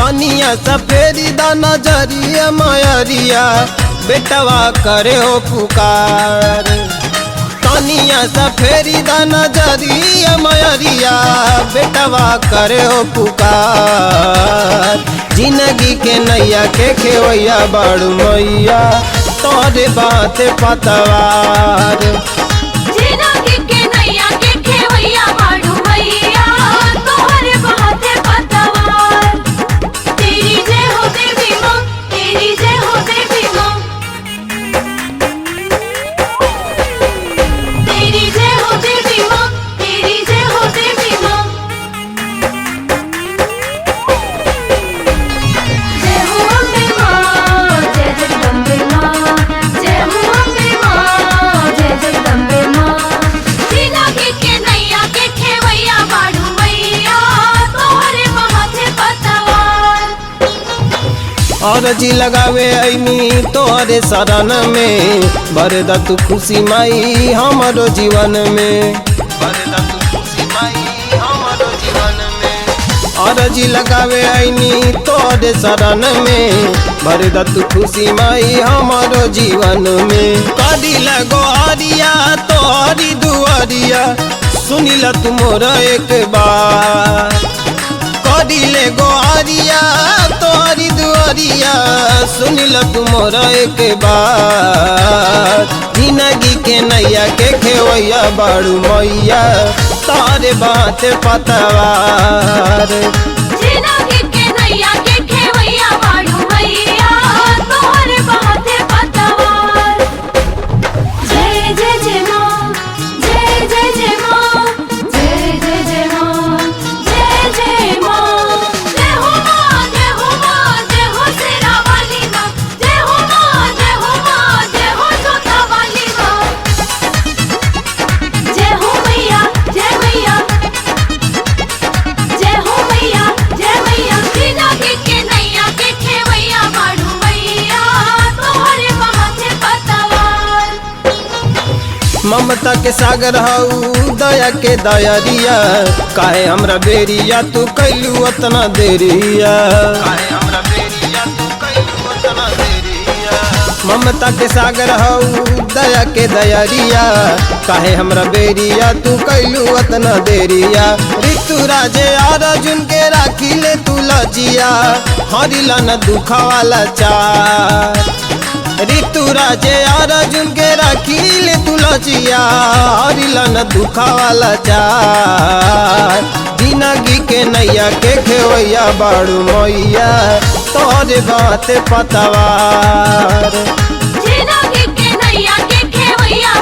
तनिया सफेरी दा नजरिया मयरिया बेटवा करे हो पुकार। तनिया सफेरी दा नजरिया मयरिया बेटवा करे हो पुकार। जिंदगी के नैया के खेवैया बड़ू मैया तोरे बात पतवार। जिंदगी के नैया के खेवैया बड़ू मैया तोरे बात पतवार। तेरी जय हो देवी माँ, तेरी जय हो देवी माँ, तेरी जय हो देवी माँ, तेरी जय हो देवी माँ। जय हो अम्बे माँ, जय जगदम्बे माँ, जय हो अम्बे माँ, जय जगदम्बे माँ। जिंदगी के नैया के खेवैया बड़ू मैया तोरे माथे पतवार। और जी लगावे ऐनी तोहरे शरण में बरदा तू खुशी माई हमारो जीवन में। बरदा तू खुशी माई हमारो जीवन में। और जी लगावे ऐनी तोहरे शरण में बरदा तू खुशी माई हमारो जीवन में। कदी लगो आरिया तोहरी दुआरिया सुनिला तू मोरा एक बार। कदिले गोआरिया तोहरी दुआरिया सुनिल तुमोरा एक बार। जिंदगी के नैया के खेवैया बड़ू मैया तारे बात पतवार। जिंदगी के नैया के खेवैया बड़ू मैया तोरे बाते पतवार। जय जय जय माँ, जय जय जय माँ, जय जय जय माँ, जय जय माँ। जय हो माँ, जय हो माँ, जय हो शेरा वाली माँ, जय हो माँ, जय हो माँ, जय हो जोता वाली माँ। जय हो मैया, जय मैया, जय हो मैया, जय मैया। जिंदगी के नैया के खेवैया बड़ू मैया तोरे माथे पतवार। ममता के सागर हऊ दया के दयारिया काहे हमरा बेरिया तू कैलू उतना देरिया। काहे हमरा बेरिया तू कैलू उतना देरिया। ममता के सागर हऊ दया के दयारिया काहे हमरा बेरिया तू कैलू उतना देरिया। ऋतु राजे अर्जुन के राखी ले तू लजिया हरिला न दुखा वाला चार। ऋतु राजे अर्जुन के राखी ले तू लजिया हरिला न दुखा वाला चार। जिंदगी के नैया के खेवैया बड़ू मैया तोरे बात पतवार। जिंदगी के नैया के खेवैया